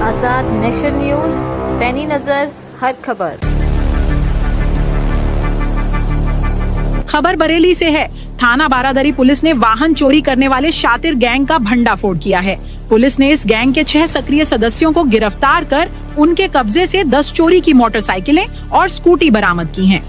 आजाद nation news, पैनी नजर हर खबर। खबर बरेली से है। थाना बारादरी पुलिस ने वाहन चोरी करने वाले शातिर गैंग का भंडाफोड़ किया है। पुलिस ने इस गैंग के 6 सक्रिय सदस्यों को गिरफ्तार कर उनके कब्जे से 10 चोरी की मोटरसाइकिलें और स्कूटी बरामद की हैं।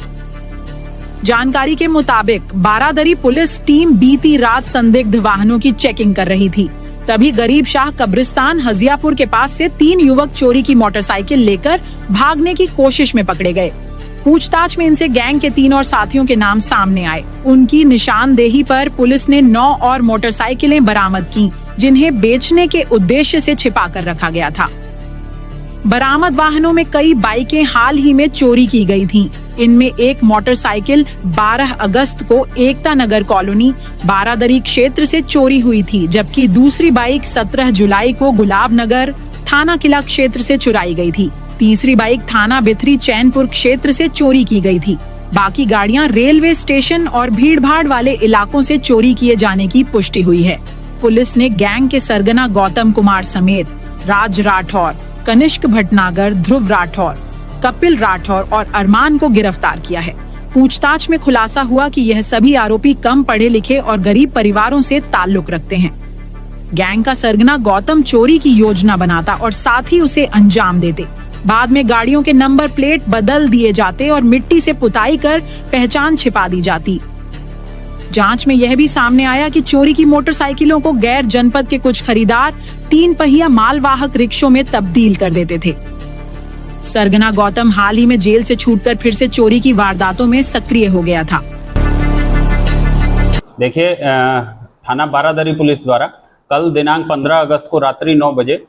जानकारी के मुताबिक बारादरी पुलिस टीम बीती रात संदिग्ध वाहनों की चेकिंग कर रही थी। तभी गरीब शाह कब्रिस्तान हजियापुर के पास से 3 युवक चोरी की मोटरसाइकिल लेकर भागने की कोशिश में पकड़े गए। पूछताछ में इनसे गैंग के 3 और साथियों के नाम सामने आए। उनकी निशानदेही पर पुलिस ने 9 और मोटरसाइकिलें बरामद की, जिन्हें बेचने के उद्देश्य से छिपा कर रखा गया था। बरामद वाहनों में कई बाइकें हाल ही में चोरी की गई थीं। इनमें एक मोटरसाइकिल 12 अगस्त को एकता नगर कॉलोनी बारादरी क्षेत्र से चोरी हुई थी, जबकि दूसरी बाइक 17 जुलाई को गुलाब नगर थाना किला क्षेत्र से चुराई गई थी। तीसरी बाइक थाना बिथरी चैनपुर क्षेत्र से चोरी की गई थी। बाकी गाड़ियां रेलवे स्टेशन और भीड़-भाड़ वाले इलाकों से चोरी किए जाने की पुष्टि हुई है। पुलिस ने गैंग के सरगना गौतम कुमार समेत राज राठौर, कनिष्क भटनागर, ध्रुव राठौर, कपिल राठौर और अरमान को गिरफ्तार किया है। पूछताछ में खुलासा हुआ कि यह सभी आरोपी कम पढ़े लिखे और गरीब परिवारों से ताल्लुक रखते हैं। गैंग का सरगना गौतम चोरी की योजना बनाता और साथ ही उसे अंजाम देते। बाद में गाड़ियों के नंबर प्लेट बदल दिए जाते और मिट्टी से पुताई कर पहचान छिपा दी जाती। जांच में यह भी सामने आया कि चोरी की मोटरसाइकिलों को गैर जनपद के कुछ खरीदार 3 पहिया मालवाहक रिक्शों में तब्दील कर देते थे। सरगना गौतम हाल ही में जेल से छूटकर फिर से चोरी की वारदातों में सक्रिय हो गया था। देखिए, थाना बारादरी पुलिस द्वारा कल दिनांक 15 अगस्त को रात्रि 9 बजे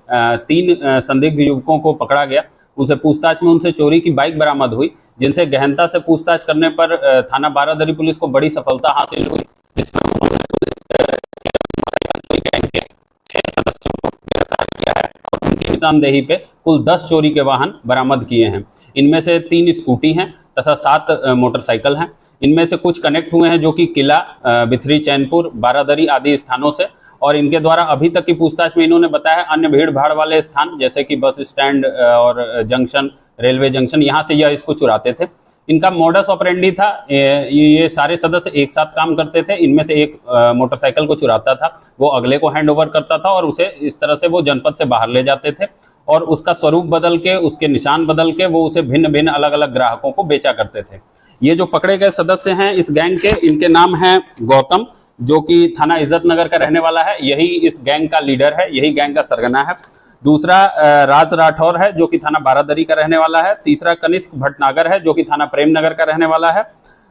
3 संदिग्ध युवकों को पकड़ा गया। उनसे पूछताछ में उनसे चोरी की बाइक बरामद हुई, जिनसे गहनता से पूछताछ करने पर थाना बारादरी पुलिस को बड़ी सफलता हासिल हुई। जिसमें उन्होंने गैंग के 6 सदस्यों को गिरफ्तार किया है और उनकी निशानदेही पे कुल 10 चोरी के वाहन बरामद किए हैं। इनमें से 3 स्कूटी हैं तथा 7 मोटरसाइकिल हैं। इनमें से कुछ कनेक्ट हुए हैं जो कि किला, बिथरी चैनपुर, बारादरी आदि स्थानों से, और इनके द्वारा अभी तक की पूछताछ में इन्होंने बताया अन्य भीड़ भाड़ वाले स्थान जैसे कि बस स्टैंड और जंक्शन, रेलवे जंक्शन, यहाँ से यह इसको चुराते थे। इनका मोडस ऑपरेंडी था, ये सारे सदस्य एक साथ काम करते थे। इनमें से एक मोटरसाइकिल को चुराता था, वो अगले को हैंड ओवर करता था और उसे इस तरह से वो जनपद से बाहर ले जाते थे और उसका स्वरूप बदल के, उसके निशान बदल के वो उसे भिन्न भिन्न अलग अलग ग्राहकों को बेचा करते थे। ये जो पकड़े गए सदस्य हैं इस गैंग के, इनके नाम हैं गौतम, जो कि थाना इज्जत नगर का रहने वाला है, यही इस गैंग का लीडर है, यही गैंग का सरगना है। दूसरा राज राठौर है जो कि थाना बारादरी का रहने वाला है। तीसरा कनिष्क भटनागर है जो कि थाना प्रेम नगर का रहने वाला है।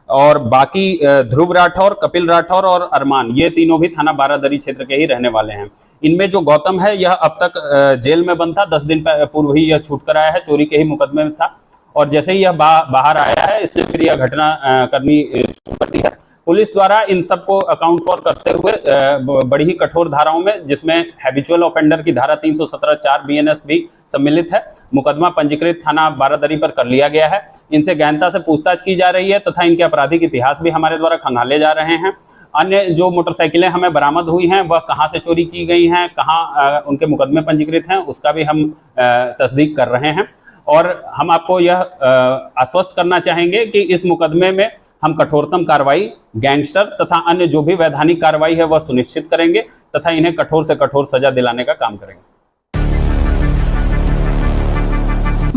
और बाकी ध्रुव राठौर, कपिल राठौर और अरमान, ये तीनों भी थाना बारादरी क्षेत्र के ही रहने वाले हैं। इनमें जो गौतम है यह अब तक जेल में बंद था। 10 दिन पूर्व ही यह छूट कर आया है, चोरी के ही मुकदमे में था और जैसे ही यह बाहर आया है इसने फिर यह घटना करनी शुरू कर दी है। पुलिस द्वारा इन सबको अकाउंट फॉर करते हुए बड़ी ही कठोर धाराओं में, जिसमें हैबिचुअल ऑफेंडर की धारा 317(4) BNS भी सम्मिलित है, मुकदमा पंजीकृत थाना बारादरी पर कर लिया गया है। इनसे गहनता से पूछताछ की जा रही है तथा इनके आपराधिक इतिहास भी हमारे द्वारा खंगाले जा रहे हैं। अन्य जो मोटरसाइकिलें हमें बरामद हुई हैं वह कहाँ से चोरी की गई हैं, कहाँ उनके मुकदमे पंजीकृत हैं, उसका भी हम तस्दीक कर रहे हैं। और हम आपको यह आश्वस्त करना चाहेंगे कि इस मुकदमे में हम कठोरतम कार्रवाई गैंगस्टर तथा अन्य जो भी वैधानिक कार्रवाई है वह सुनिश्चित करेंगे तथा इन्हें कठोर से कठोर सजा दिलाने का काम करेंगे।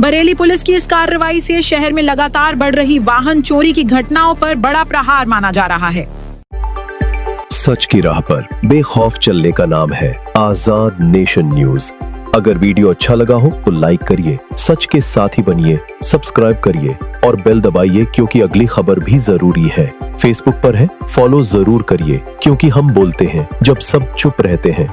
बरेली पुलिस की इस कार्रवाई से शहर में लगातार बढ़ रही वाहन चोरी की घटनाओं पर बड़ा प्रहार माना जा रहा है। सच की राह पर बेखौफ चलने का नाम है आजाद नेशन न्यूज। अगर वीडियो अच्छा लगा हो तो लाइक करिए, सच के साथी बनिए, सब्सक्राइब करिए और बेल दबाइए क्योंकि अगली खबर भी जरूरी है। फेसबुक पर है, फॉलो जरूर करिए क्योंकि हम बोलते हैं जब सब चुप रहते हैं।